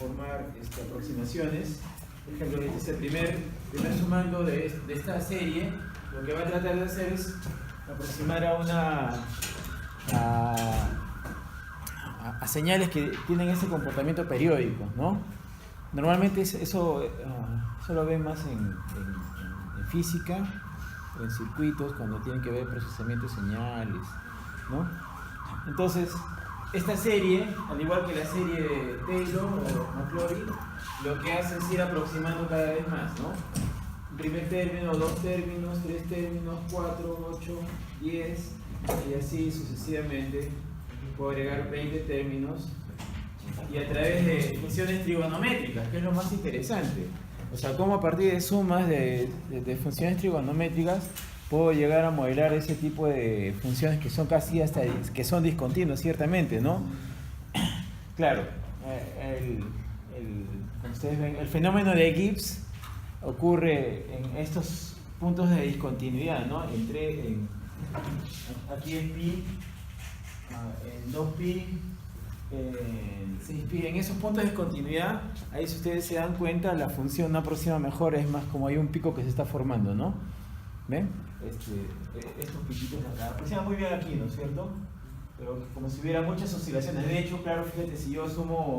formar aproximaciones. Por ejemplo, este es el primer sumando de esta serie. Lo que va a tratar de hacer es aproximar a señales que tienen ese comportamiento periódico, ¿no? Normalmente eso lo ven más en física o en circuitos cuando tienen que ver procesamiento de señales, ¿no? Entonces, esta serie, al igual que la serie de Taylor o Maclaurin, lo que hace es ir aproximando cada vez más, ¿no? Primer término, 2 términos, 3 términos, 4, 8, 10 y así sucesivamente. Puedo agregar 20 términos y a través de funciones trigonométricas, que es lo más interesante. O sea, cómo a partir de sumas de funciones trigonométricas puedo llegar a modelar ese tipo de funciones que son casi que son discontinuas, ciertamente, ¿no? Claro, como ustedes ven, el fenómeno de Gibbs ocurre en estos puntos de discontinuidad, ¿no? Aquí es pi, en 2pi, en 6pi, en esos puntos de discontinuidad, ahí si ustedes se dan cuenta, la función no aproxima mejor, es más como hay un pico que se está formando, ¿no? ¿Ven? Estos piquitos de acá, aproxima muy bien aquí, ¿no es cierto? Pero como si hubiera muchas oscilaciones. De hecho, claro, fíjate, si yo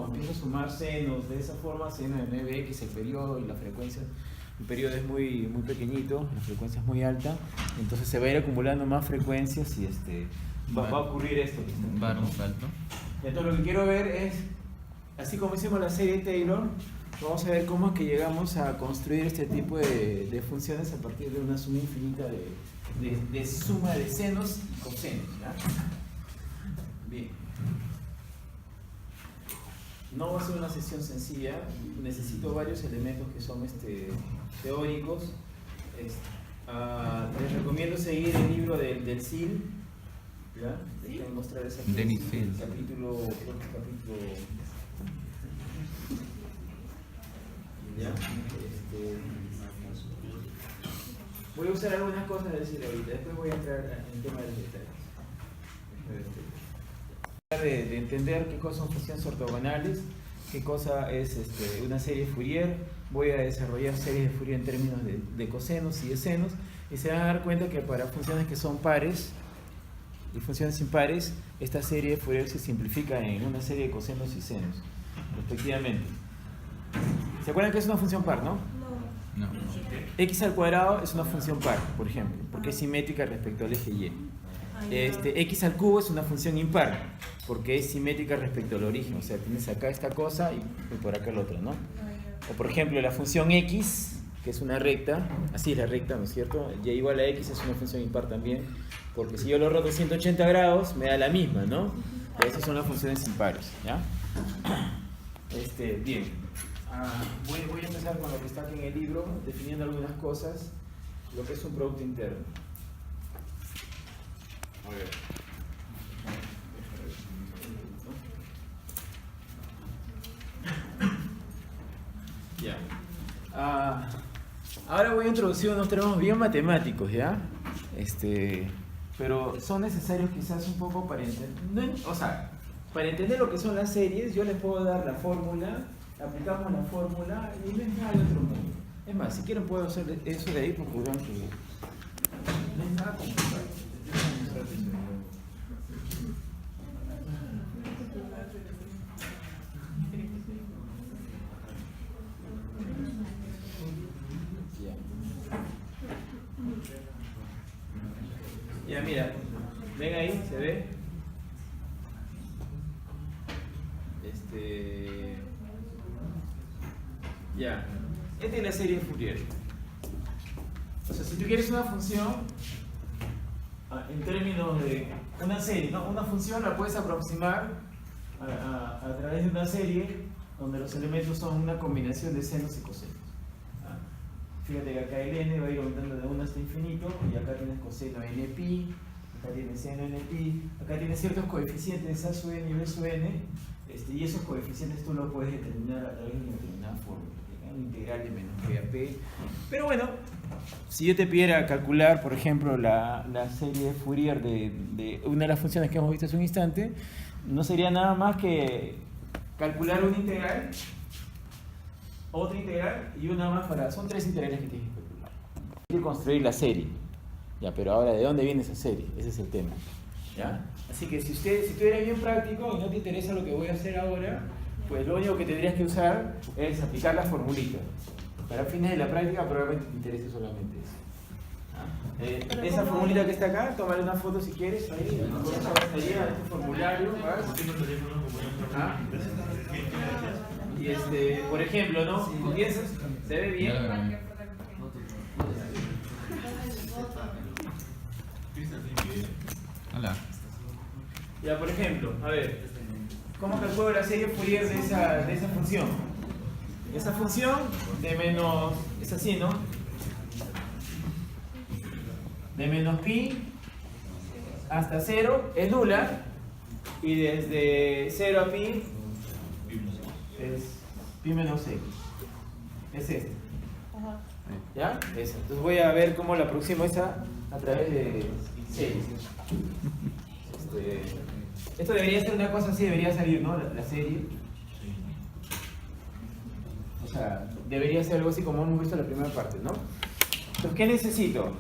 empiezo a sumar senos de esa forma, seno de 9x, el periodo y la frecuencia, el periodo es muy pequeñito, la frecuencia es muy alta, entonces se va a ir acumulando más frecuencias y va a ocurrir esto. Va a dar un salto. Entonces lo que quiero ver es, así como hicimos la serie Taylor, vamos a ver cómo es que llegamos a construir este tipo de funciones a partir de una suma infinita de suma de senos y cosenos, ¿ya? Bien. No va a ser una sesión sencilla, necesito varios elementos que son teóricos. Les recomiendo seguir el libro del SIL, ¿ya? Déjenme mostrar ese capítulo. ¿Ya? Voy a usar algunas cosas de decir ahorita, después voy a entrar en el tema de los detalles. De entender qué cosas son funciones ortogonales, qué cosa es una serie Fourier. Voy a desarrollar series de Fourier en términos de cosenos y de senos, y se van a dar cuenta que para funciones que son pares y funciones impares, esta serie de Fourier se simplifica en una serie de cosenos y senos, respectivamente. ¿Se acuerdan que es una función par, no? No. X al cuadrado es una función par, por ejemplo, porque es simétrica respecto al eje Y. X al cubo es una función impar, porque es simétrica respecto al origen, o sea, tienes acá esta cosa y por acá el otro, ¿no? O por ejemplo, la función X, que es una recta, así es la recta, ¿no es cierto? Y igual a X es una función impar también, porque si yo lo roto 180 grados, me da la misma, ¿no? Esas son las funciones impares, ¿ya? Bien. Voy a empezar con lo que está aquí en el libro, definiendo algunas cosas, lo que es un producto interno. Muy bien. Ya. Ahora voy a introducir unos términos bien matemáticos, ¿ya? Pero son necesarios quizás un poco para entender, o sea, para entender lo que son las series, yo les puedo dar la fórmula, aplicamos la fórmula y no es nada de otro mundo. Es más, si quieren puedo hacer eso de ahí porque vean que no es nada complicado. Ya mira, ven ahí, se ve. Ya, esta es la serie Fourier. O sea, si tú quieres una función en términos de una serie, ¿no? Una función la puedes aproximar a través de una serie donde los elementos son una combinación de senos y cosenos. Fíjate que acá el n va a ir aumentando de 1 hasta infinito, y acá tienes coseno npi, acá tienes seno npi, acá tienes ciertos coeficientes a sub n y b sub n, y esos coeficientes tú los puedes determinar a través de una determinada fórmula, una integral de menos b a p. Pero bueno, si yo te pidiera calcular, por ejemplo, la serie de Fourier de una de las funciones que hemos visto hace un instante, no sería nada más que calcular una integral otra integral y una más para... Son 3 integrales que tienes que calcular. Hay que construir la serie. Ya, pero ahora, ¿de dónde viene esa serie? Ese es el tema. ¿Ya? Así que si tú eres bien práctico y no te interesa lo que voy a hacer ahora, pues lo único que tendrías que usar es aplicar la formulita. Para fines de la práctica probablemente te interese solamente eso. Esa formulita que está acá, tómale una foto si quieres, ahí, estaría en tu formulario. ¿Ah? Y por ejemplo, ¿no? ¿Comienzas? ¿Se ve bien? Hola. Ya, por ejemplo, a ver, ¿cómo calculo la serie Fourier de esa función? Esa función de menos, es así, ¿no? De menos pi hasta 0 es nula y desde 0 a pi es pi menos x. Es esta. ¿Ya? Esa. Entonces voy a ver cómo la aproximo esa a través de series. Esto debería ser una cosa así, debería salir, ¿no? La serie. O sea, debería ser algo así como hemos visto en la primera parte, ¿no? Entonces, ¿qué necesito?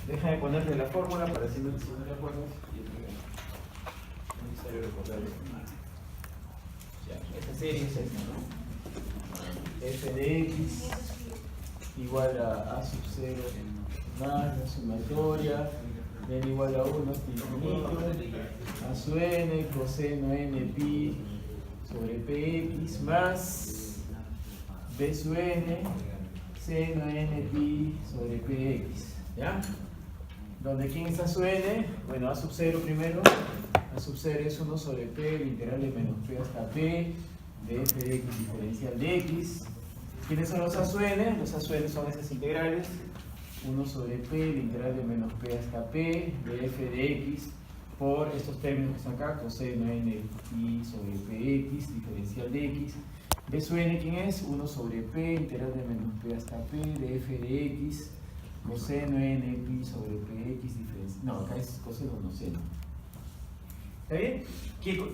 Déjame ponerle la fórmula para si no te acuerdas. Es necesario recordarlo. Ya, esta serie es esta, ¿no? F de x igual a sub 0 más la sumatoria n igual a 1 hasta infinito a su n coseno n pi sobre px más b su n seno n pi sobre px. ¿Ya? ¿Donde quién está su n? Bueno, a sub 0 primero. A sub 0 es 1 sobre p, el integral de menos p hasta p de f de x diferencial de x. ¿Quiénes son los a su n? Los a su n son esas integrales. 1 sobre p, el integral de menos p hasta p de f de x por estos términos que están acá, coseno n pi sobre px, diferencial de x. B su n, ¿quién es? 1 sobre p, integral de menos p hasta p de f de x, coseno n pi sobre px, diferencial... No, acá es coseno, no seno. ¿Está bien?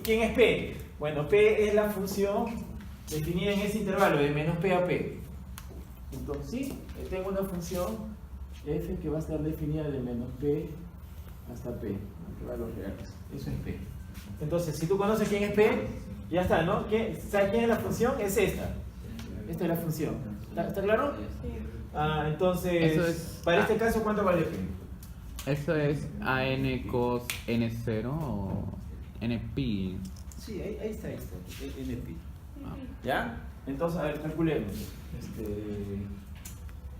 ¿Quién es p? Bueno, p es la función definida en ese intervalo de menos p a p. Entonces, sí, tengo una función f que va a estar definida de menos p hasta p, que va a los reales. Eso es p. Entonces, si tú conoces quién es p, ya está, ¿no? ¿Sabes quién es la función? Es esta. Esta es la función. ¿Está claro? Sí. Entonces, para este caso, ¿cuánto vale p? ¿Eso es an cos n0 o npi? Sí, ahí está, np. ¿Ya? Entonces, a ver, calculemos.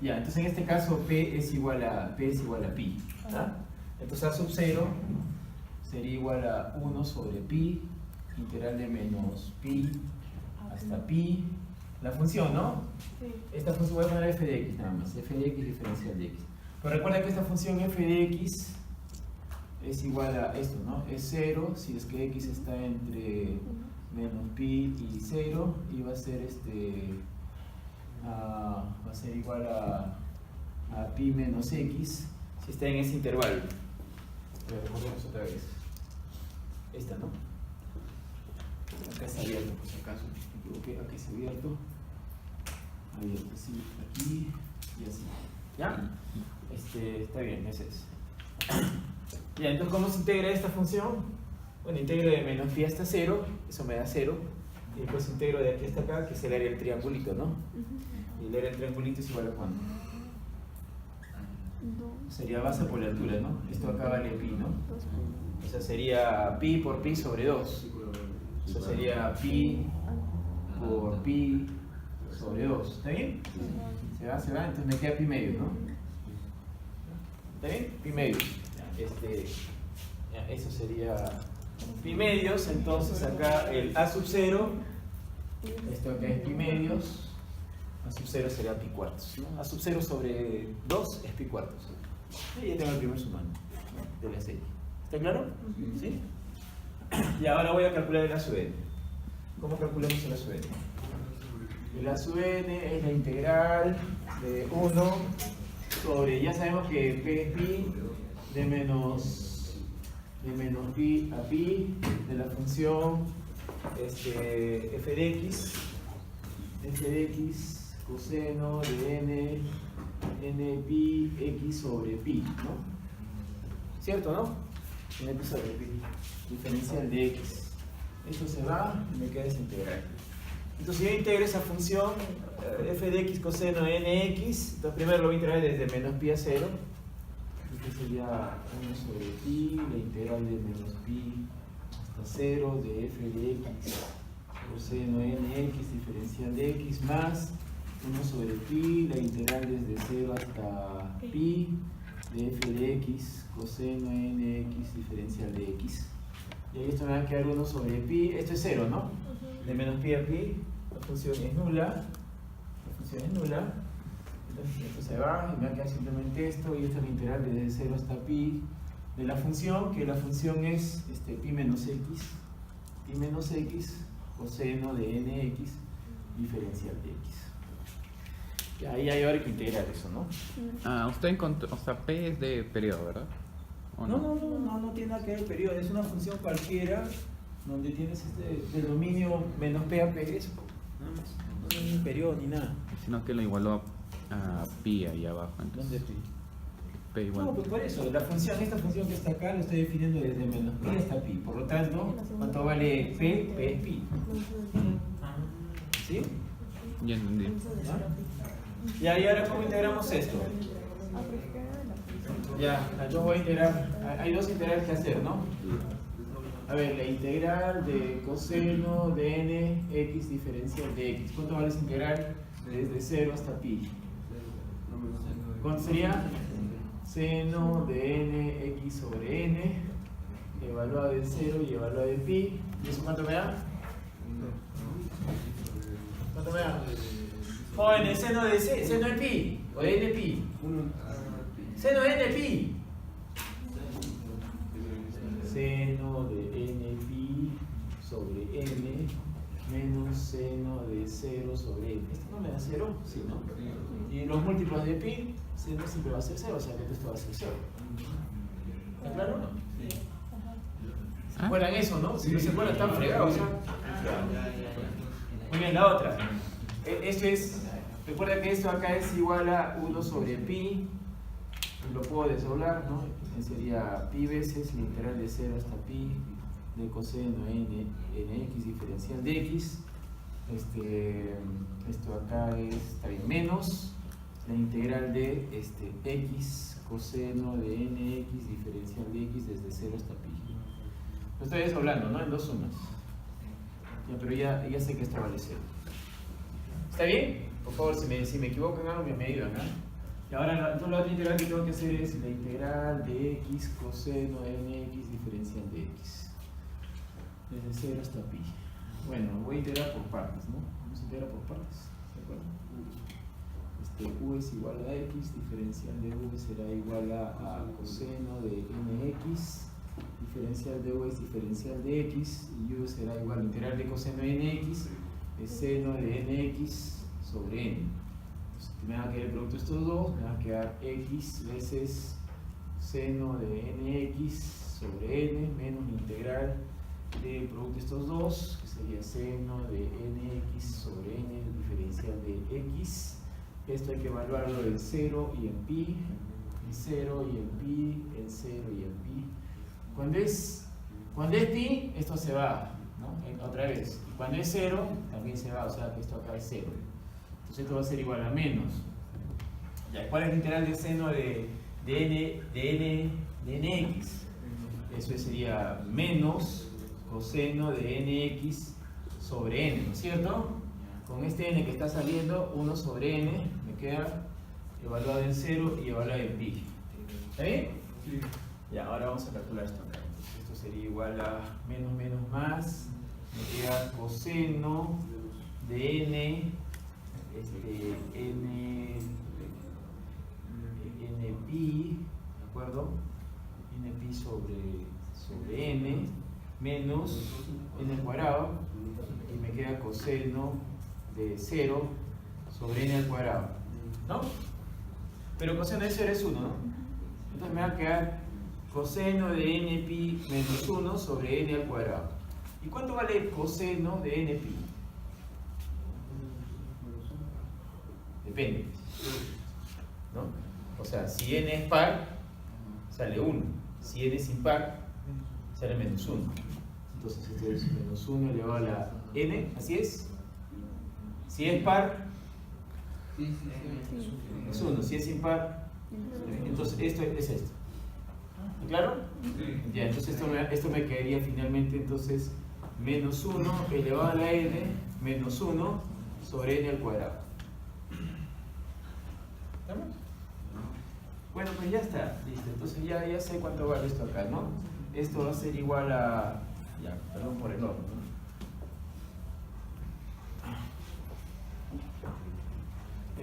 Ya, entonces en este caso p es igual a pi. ¿Ah? Entonces a sub 0 sería igual a 1 sobre pi, integral de menos pi hasta pi. La función, ¿no? Sí. Esta función voy a poner f de x nada más, f de x diferencial de x. Pero recuerda que esta función f de x es igual a esto, ¿no? Es 0 si es que x está entre menos pi y 0 y va a ser va a ser igual a pi menos x si está en ese intervalo. Pero recordemos otra vez. Esta, ¿no? Acá está abierto, por si acaso. Me equivoqué, aquí está abierto. Abierto, así, aquí y así. ¿Ya? Está bien, ese es. Ya, entonces, ¿cómo se integra esta función? Bueno, integro de menos pi hasta 0, eso me da 0. Y después integro de aquí hasta acá, que es el área del triangulito, ¿no? Y el área del triangulito es igual a cuánto. Sería base por la altura, ¿no? Esto acá vale pi, ¿no? O sea, sería pi por pi sobre 2. Eso sería pi por pi sobre 2. ¿Está bien? Se va, entonces me queda pi medio, ¿no? ¿Está bien? Pi medio. Eso sería pi medios, entonces acá el a sub 0, esto acá es pi medios, a sub 0 será pi cuartos, ¿no? A sub 0 sobre 2 es pi cuartos. Y ya tengo el primer sumando, ¿no? De la serie. ¿Está claro? ¿Sí? Y ahora voy a calcular el a sub n. ¿Cómo calculamos el a sub n? El a sub n es la integral de 1 sobre, ya sabemos que p es pi, de menos pi a pi de la función f de x f de x coseno de n pi x sobre pi, ¿no? ¿Cierto, no? N pi sobre pi, diferencial de x. Esto se va y me queda esa integral. Entonces, si yo integro esa función f de x coseno de nx, entonces primero lo voy a integrar desde menos pi a 0. Esto sería 1 sobre pi, la integral de menos pi hasta 0 de f de x coseno de nx diferencial de x más 1 sobre pi, la integral desde 0 hasta pi de f de x coseno de nx diferencial de x. Y ahí esto me va a quedar 1 sobre pi, esto es 0, ¿no? De menos pi a pi, la función es nula. Entonces esto se va y me va a quedar simplemente esto, y esta es la integral desde 0 hasta pi de la función, que la función es pi menos x coseno de nx diferencial de x. Y ahí hay ahora que integrar eso, ¿no? Usted encontró, o sea, P es de periodo, ¿verdad? ¿O No tiene nada que ver el periodo, es una función cualquiera donde tienes del dominio menos p a p, eso, nada más. No es ni periodo ni nada. Sino que lo igualó a pi ahí abajo. Entonces, ¿Dónde pi? P igual. No, pues por eso, esta función que está acá la estoy definiendo desde menos pi hasta pi. Por lo tanto, ¿cuánto vale p? P es pi. ¿Sí? Ya entendí. Ya, y ahora ¿cómo integramos esto? Ya, yo voy a integrar, hay dos integrales que hacer, ¿no? A ver, la integral de coseno de n x diferencial de x. ¿Cuánto vale esa integral? Desde 0 hasta pi. ¿Cuánto sería? Seno de n x sobre n, evaluado de 0 y evaluado de pi. ¿Y eso cuánto me da? ¿Cuánto me da? Jóvenes, seno de pi, o de n pi. Seno de n pi. Seno de n pi sobre n menos seno de 0 sobre n. ¿Esto no me da 0? Sí, ¿no? Y los múltiplos de pi, seno siempre va a ser 0, o sea que esto va a ser 0. ¿Está claro o no? ¿Se acuerdan eso, no? Si no se acuerdan, están fregados. Muy bien, la otra. Esto es, recuerda que esto acá es igual a 1 sobre pi. Lo puedo desdoblar, ¿no? Sería pi veces la integral de 0 hasta pi de coseno nx diferencial de x. Esto acá es también menos la integral de x coseno de nx diferencial de x desde 0 hasta pi. Lo estoy desdoblando, ¿no? En dos sumas. Ya, pero ya sé que esto vale 0. ¿Está bien? Por favor, si me equivoco en algo, me ayudan, ¿no? Y ahora la otra integral que tengo que hacer es la integral de x coseno de nx diferencial de x. Desde 0 hasta pi. Bueno, voy a integrar por partes, ¿no? Vamos a integrar por partes, ¿de acuerdo? U es igual a x, diferencial de u será igual a coseno de nx, diferencial de u es diferencial de x, y u será igual a integral de coseno de nx, es seno de nx sobre n. Entonces, me va a quedar el producto de estos dos, me va a quedar x veces seno de nx sobre n menos la integral del producto de estos dos, que sería seno de nx sobre n diferencial de x. Esto hay que evaluarlo en 0 y en pi, en 0 y en pi, en 0 y en pi. Cuando es pi, esto se va, ¿no? Otra vez. Y cuando es 0, también se va, o sea que esto acá es 0. Entonces esto va a ser igual a menos. Ya, ¿cuál es la integral de seno de nx? Eso sería menos coseno de nx sobre n, ¿no es cierto? Con este n que está saliendo, 1 sobre n, me queda evaluado en 0 y evaluado en pi. ¿Está bien? Sí. Ya, ahora vamos a calcular esto acá. Entonces, esto sería igual a menos más, me queda coseno de n, n pi, ¿de acuerdo? N pi sobre n, menos n al cuadrado, y me queda coseno de 0 sobre n al cuadrado, ¿no? Pero coseno de 0 es 1, ¿no? Entonces me va a quedar coseno de n pi menos 1 sobre n al cuadrado. ¿Y cuánto vale coseno de n pi? depende, ¿no? O sea, si n es par, sale 1. Si n es impar, sale menos 1. Entonces esto es menos 1 elevado a la n, ¿así es? Si es par, es 1. Si es impar, entonces esto es esto. ¿Claro? Ya, entonces esto me quedaría finalmente entonces menos 1 elevado a la n menos 1 sobre n al cuadrado. ¿Estamos? Bueno, pues ya está, listo. Entonces ya sé cuánto vale esto acá, ¿no? Esto va a ser igual a... Ya, perdón por el orden, ¿no?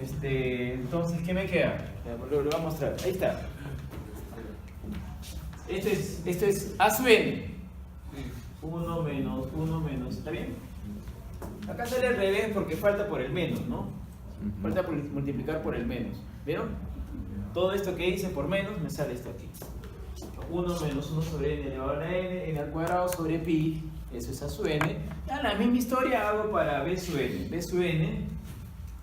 Entonces, ¿qué me queda? Lo voy a mostrar. Ahí está. Esto es A sub n. 1 menos, ¿está bien? Acá sale al revés porque falta por el menos, ¿no? Falta por multiplicar por el menos. ¿Vieron? Todo esto que hice por menos me sale esto aquí. 1 menos 1 sobre n elevado a la n al cuadrado sobre pi. Eso es A sub n. Ya la misma historia hago para B sub n. B sub n,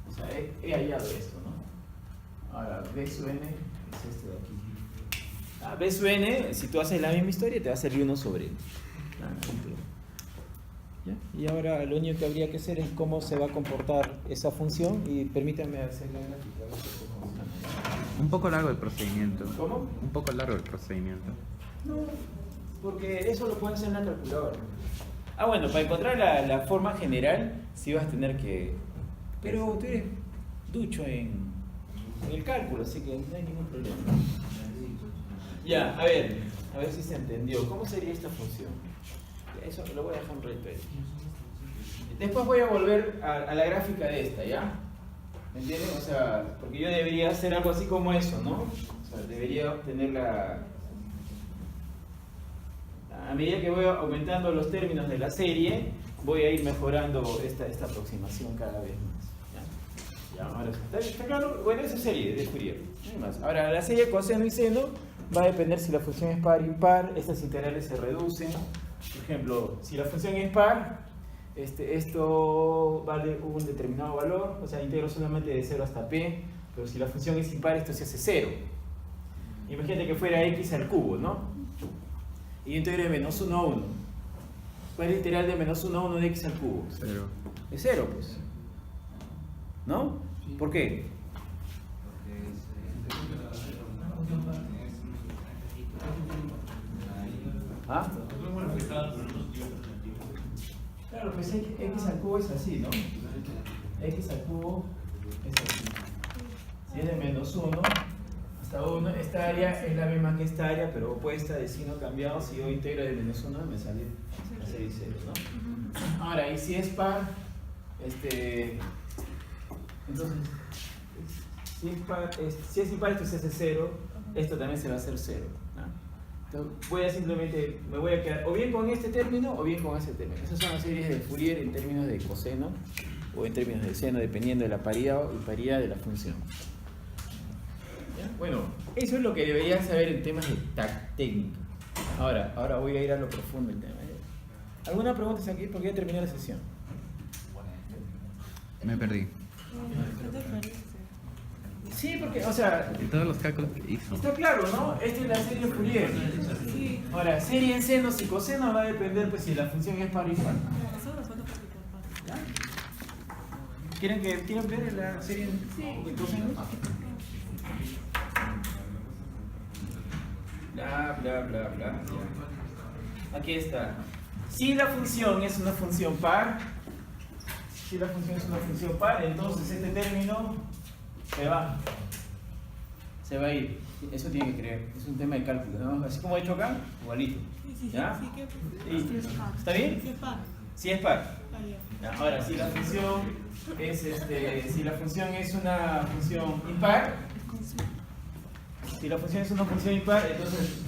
o sea, he hallado esto, ¿no? Ahora, B sub n es este de aquí. B sub n, si tú haces la misma historia, te va a salir 1 sobre n. ¿Ya? Y ahora lo único que habría que hacer es cómo se va a comportar esa función. Y permítanme hacer la gráfica. A ver cómo funciona. Un poco largo el procedimiento. ¿Cómo? Un poco largo el procedimiento. No, porque eso lo pueden hacer en la calculadora. Bueno, para encontrar la forma general, sí vas a tener que... Pero tú eres ducho en el cálculo, así que no hay ningún problema. Ya, a ver si se entendió. ¿Cómo sería esta función? Eso lo voy a dejar un rato ahí. Después voy a volver a la gráfica de esta, ¿ya? ¿Me entienden? O sea, porque yo debería hacer algo así como eso, ¿no? O sea, debería obtener a medida que voy aumentando los términos de la serie, voy a ir mejorando esta aproximación cada vez más. ¿Ya? Ahora, ¿está claro? Bueno, esa serie de Fourier. No hay más. Ahora, la serie coseno y seno va a depender si la función es par o impar. Estas integrales se reducen. Por ejemplo, si la función es par, esto vale un determinado valor, o sea, integro solamente de 0 hasta p, pero si la función es impar, esto se hace 0. Imagínate que fuera x al cubo, ¿no? Y yo integro de menos 1 a 1. ¿Cuál es la integral de menos 1 a 1 de x al cubo? 0. Es 0, pues. ¿No? ¿Por qué? ¿Ah? Claro, pues x al cubo es así, ¿no? X al cubo es así. Si es de menos 1 hasta 1, esta área es la misma que esta área, pero opuesta de signo cambiado. Si yo integro de menos 1, me sale 0, ¿no? Ahora, y si es par, entonces, si es impar, esto se hace 0, esto también se va a hacer 0, ¿no? Entonces me voy a quedar o bien con este término o bien con ese término. Esas son las series de Fourier en términos de coseno o en términos de seno, dependiendo de la paridad o imparidad de la función. ¿Ya? Bueno, eso es lo que deberías saber en temas de técnica. Ahora voy a ir a lo profundo del tema. ¿Alguna pregunta aquí? Porque ya terminé la sesión. Me perdí. Sí, porque, o sea, Y todos los cálculos que hizo. está claro, ¿no? Esta es la serie Fourier. Ahora, serie en senos y cosenos va a depender pues si la función es par o impar. ¿Ya? ¿Quieren ver la serie en cosenos? Bla, bla, bla, bla. Aquí está. Si la función es una función par, entonces este término se va a ir. Eso tiene que creer. Es un tema de cálculo, ¿no? Así como he hecho acá, igualito. ¿Ya? ¿Está bien? Si es par. Ya, ahora, si la función es una función impar, entonces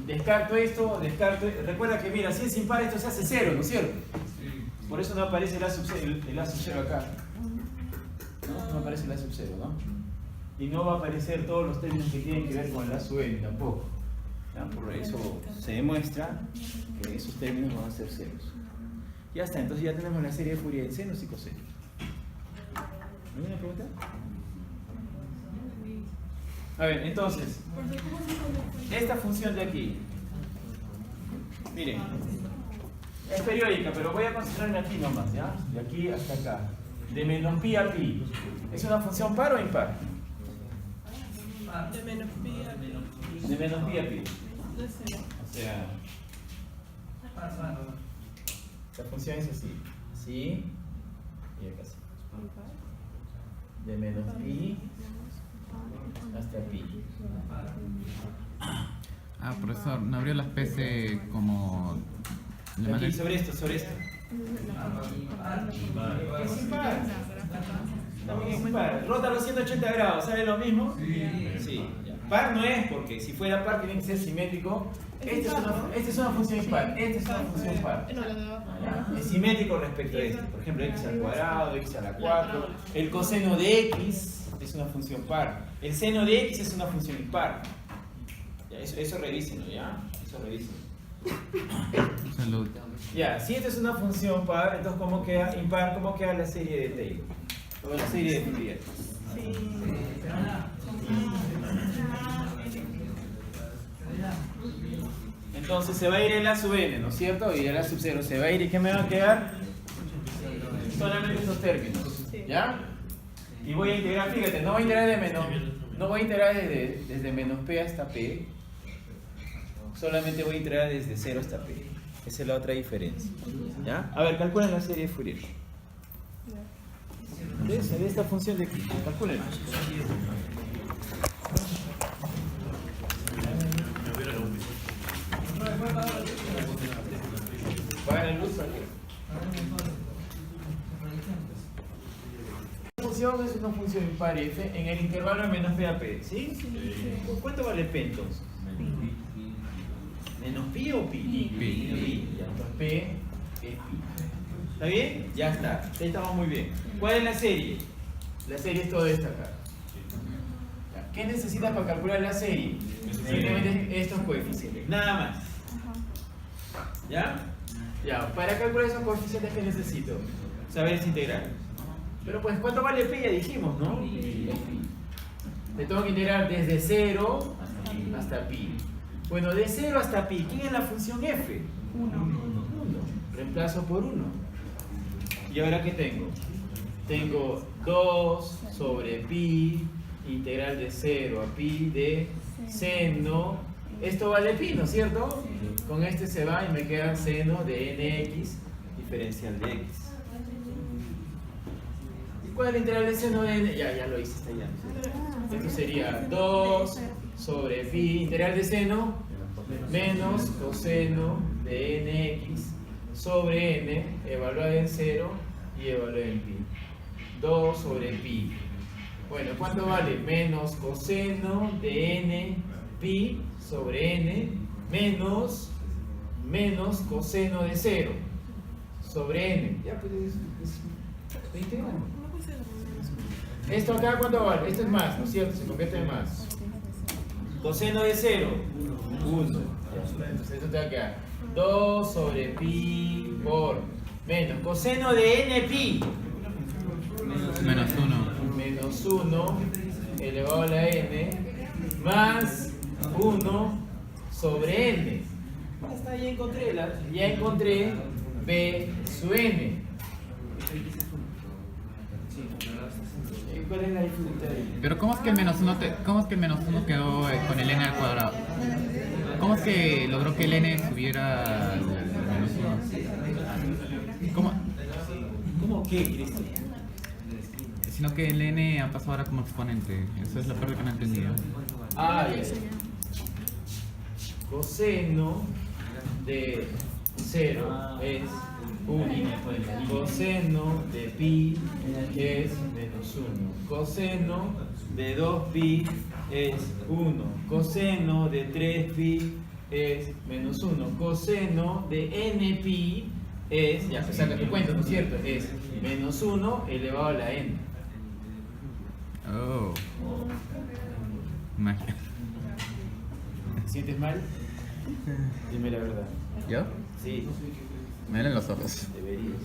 descarto esto, recuerda que mira, si es impar esto se hace 0, ¿no es cierto? Por eso no aparece el A sub 0 acá. No aparece el A sub 0, ¿no? Y no va a aparecer todos los términos que tienen que ver con el A sub n tampoco. ¿Ya? Por eso se demuestra que esos términos van a ser ceros. Ya está, entonces ya tenemos la serie de Fourier en senos y cosenos. ¿Alguna pregunta? A ver, entonces, esta función de aquí, miren, es periódica, pero voy a concentrarme aquí nomás, ¿ya? De aquí hasta acá. De menos pi a pi. ¿Es una función par o impar? De menos pi a pi. De menos pi a pi. De cero. O sea, la función es así. Así y acá así. De menos pi hasta pi. Ah, profesor, ¿no abrió las PC como... de Aquí, manera- sobre esto, sobre esto. Es impar. También es impar. Rota los 180 grados, ¿sabe lo mismo? Sí. Ya. Par no es porque si fuera par tiene que ser simétrico. Esta es una función impar, esta es una función par. No, la de abajo. Ya, es simétrico respecto a esto. Por ejemplo, x al cuadrado, x a la 4. El coseno de x es una función par. El seno de x es una función impar. Ya, eso revísenlo, ¿ya? Eso revísenlo. Salud. Ya, si esta es una función par, entonces ¿cómo queda impar? ¿Cómo queda la serie de Taylor? O la serie de Fourier. Entonces se va a ir el A sub n, ¿no es cierto? Y el A sub 0 se va a ir. ¿Y qué me va a quedar? Solamente estos términos. ¿Ya? Y voy a integrar, fíjate, no voy a integrar desde menos p hasta p. Solamente voy a integrar desde 0 hasta p. Esa es la otra diferencia. ¿Ya? A ver, calculen la serie de Fourier. De esta función de aquí. Calculen. Apaga la luz aquí. La función es una función impar f en el intervalo de menos p a p. ¿Sí? ¿Cuánto vale p entonces? ¿Menos pi o pi? Pi. Ya, entonces p es pi. ¿Está bien? Ya está. Ahí estamos muy bien. ¿Cuál es la serie? La serie es toda esta acá. Ya, ¿qué necesitas para calcular la serie? Simplemente estos coeficientes. Nada más. ¿Ya? Ya, para calcular esos coeficientes, ¿qué necesito? Saber ese integral. Pero pues, ¿cuánto vale pi? Ya dijimos, ¿no? Le tengo que integrar desde 0 hasta pi. Bueno, de 0 hasta pi, ¿quién es la función f? 1. Reemplazo por 1. ¿Y ahora qué tengo? Tengo 2 sobre pi, integral de 0 a pi de seno. Esto vale pi, ¿no es cierto? Con este se va y me queda seno de nx diferencial de x. ¿Y cuál es el integral de seno de n? Ya lo hice, está ya. Esto sería 2 sobre pi, integral de seno, menos coseno de nx sobre n, evaluada en 0 y evaluada en pi. 2 sobre pi. Bueno, ¿cuánto vale? Menos coseno de n pi sobre n menos coseno de 0 sobre n. Ya, pues es integral. Esto acá, ¿cuánto vale? Esto es más, ¿no es cierto? Se convierte en más. Coseno de 0, 1. Entonces esto te va a quedar 2 sobre pi por menos coseno de n pi. Menos 1. Menos 1 elevado a la n más 1 sobre n. Ya está, ya encontré b sub n. ¿Cuál es la dificultad ahí? Pero ¿cómo es que el menos 1 quedó con el n al cuadrado? ¿Cómo es que logró que el n subiera al menos 1? ¿Cómo qué, Cristian? Sino que el n ha pasado ahora como exponente. Esa es la parte que no he entendido. Ah, ya. Coseno de 0 es 1. Coseno de pi es menos 1. Coseno de 2pi es 1. Coseno de 3pi es menos 1. Coseno de npi es, ya se saca tu cuenta, ¿no es cierto? Es menos 1 elevado a la n. Oh. Magia. ¿Te sientes mal? Dime la verdad. ¿Yo? Sí, Me duelen los ojos. deberías.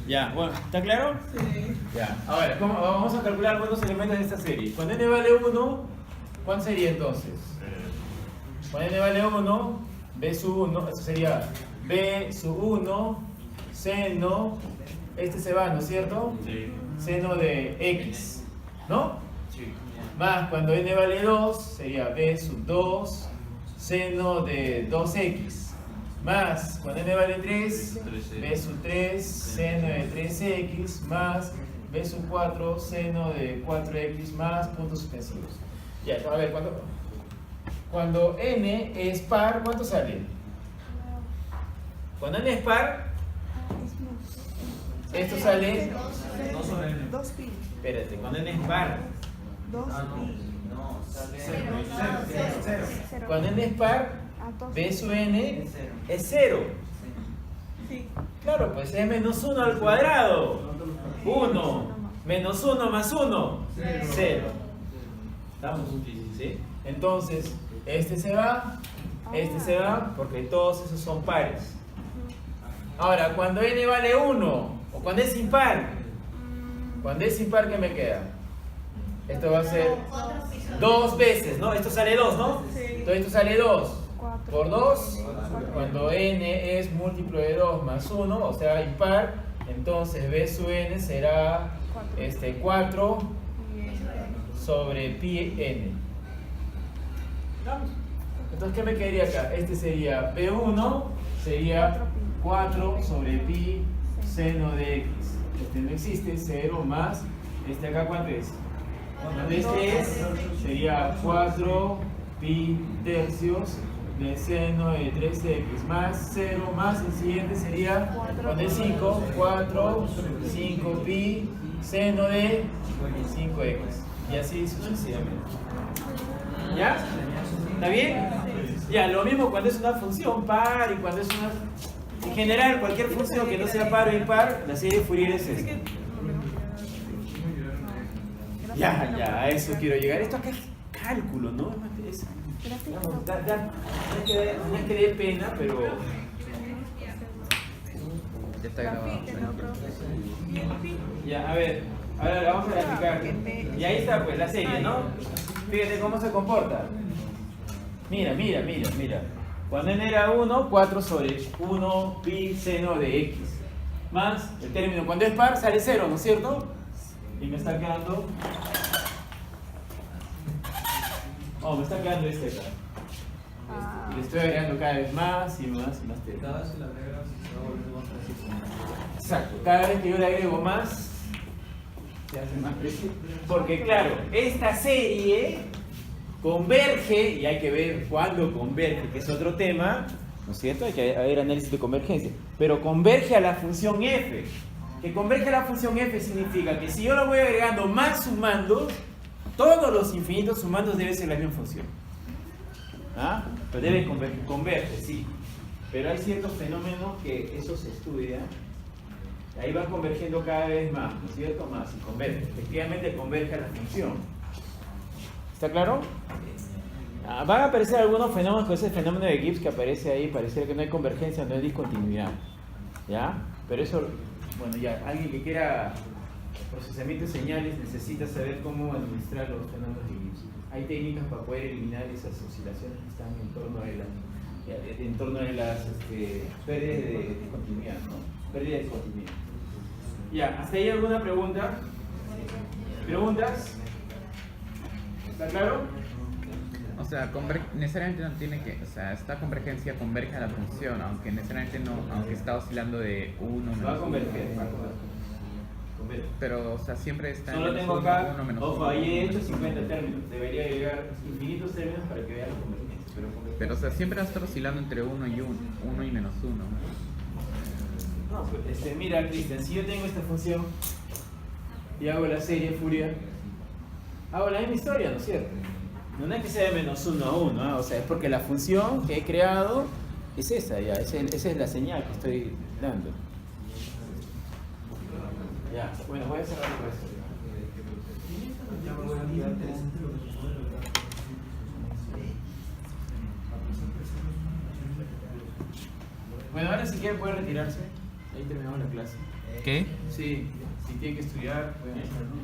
Ya, bueno, ¿está claro? Sí. Ya. Ahora, vamos a calcular cuántos elementos de esta serie. Cuando n vale 1, ¿cuánto sería entonces? Cuando n vale 1, b sub 1, eso sería b sub 1, seno, este se va, ¿no es cierto? Sí. Seno de x, ¿no? Sí. Más cuando n vale 2, sería b sub 2, seno de 2x. Más cuando n vale 3, b sub 3, seno de 3x, más b sub 4, seno de 4x, más puntos suspensivos. Ya, a ver, cuando n es par, ¿cuánto sale? Cuando n es par, esto sale... No sobre n. 2 pi. Espérate, cuando n es par. 2 Ah, no. pi. No, sale Cero. Cuando n es par, b sub n es 0. Sí. Claro, pues es menos 1 al cuadrado. 1 menos 1 más 1, 0. ¿Estamos? ¿Sí? Entonces, este se va, porque todos esos son pares. Ahora, cuando n vale 1, o cuando es impar, ¿qué me queda? Esto va a ser 2 veces, ¿no? Esto sale 2, ¿no? Sí. Entonces esto sale 2 por 2, cuando n es múltiplo de 2 más 1, o sea impar, entonces b sub n será 4 sobre pi n. ¿Estamos? Entonces, ¿qué me quedaría acá? Este sería b1, sería 4 sobre pi seno de x. Este no existe, 0 más, este acá ¿cuánto es? Cuando este es, sería 4 pi tercios de seno de 3x más 0 más el siguiente sería, cuando es 5, 4, 5 pi seno de 5x. Y así sucesivamente. ¿Ya? ¿Está bien? Ya, lo mismo cuando es una función par y cuando es una... En general, cualquier función que no sea par o impar, la serie de Fourier es esta. Ya, a eso quiero llegar. Esto acá es cálculo, ¿no? Digamos, no es que dé pena, pero... Ya está grabado. Ya, a ver, ahora la vamos a graficar. Y ahí está, pues, la serie, ¿no? Fíjate cómo se comporta. Mira. Cuando n era 1, 4 sobre 1 pi seno de x. Más el término, cuando es par, sale 0, ¿no es cierto? Y me está quedando... Oh, me está quedando este acá. Y le estoy agregando cada vez más y más y más términos. Cada vez que la agregas se va a volver más preciso. Exacto, cada vez que yo le agrego más, se hace más preciso. Porque claro, esta serie converge, y hay que ver cuándo converge, que es otro tema, ¿no es cierto? Hay que haber análisis de convergencia. Pero converge a la función f. Que converge a la función f significa que si yo lo voy agregando más sumandos, todos los infinitos sumandos deben ser la misma función. ¿Ah? Pero debe converge, sí. Pero hay ciertos fenómenos que eso se estudia. Ahí van convergiendo cada vez más, ¿no es cierto? Más y converge. Efectivamente converge a la función. ¿Está claro? Van a aparecer algunos fenómenos, con ese fenómeno de Gibbs que aparece ahí, pareciera que no hay convergencia, no hay discontinuidad. ¿Ya? Pero eso, bueno, ya, alguien que quiera procesamiento de señales necesita saber cómo administrar los fenómenos de Gibbs. Hay técnicas para poder eliminar esas oscilaciones que están en torno de las pérdidas de discontinuidad, ¿no? Pérdida de discontinuidad. Ya, ¿hasta ahí alguna pregunta? ¿Preguntas? ¿Está claro? O sea, necesariamente no tiene que, o sea, esta convergencia converge a la función, aunque necesariamente no, aunque está oscilando de 1 menos Va a 1. converger. Pero, o sea, siempre está Solo en tengo uno, acá, uno menos ojo, uno. ahí he hecho 50 términos. Debería llegar infinitos términos para que vean la convergencia. Pero, o sea, siempre va a estar oscilando entre 1 y 1, 1 y menos 1. No, pues, mira, Cristian, si yo tengo esta función y hago la serie Fourier, hago la misma historia, ¿no es cierto? No es que sea de menos 1 a 1, ¿ah? O sea, es porque la función que he creado es esa, ya, esa es la señal que estoy dando. Ya, bueno, voy a cerrar el resto. Bueno, ahora si quieren pueden retirarse. Ahí terminamos la clase. ¿Qué? Sí, si tiene que estudiar, pueden hacerlo.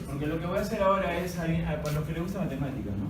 Porque lo que voy a hacer ahora es, para los que les gusta matemáticas, ¿no?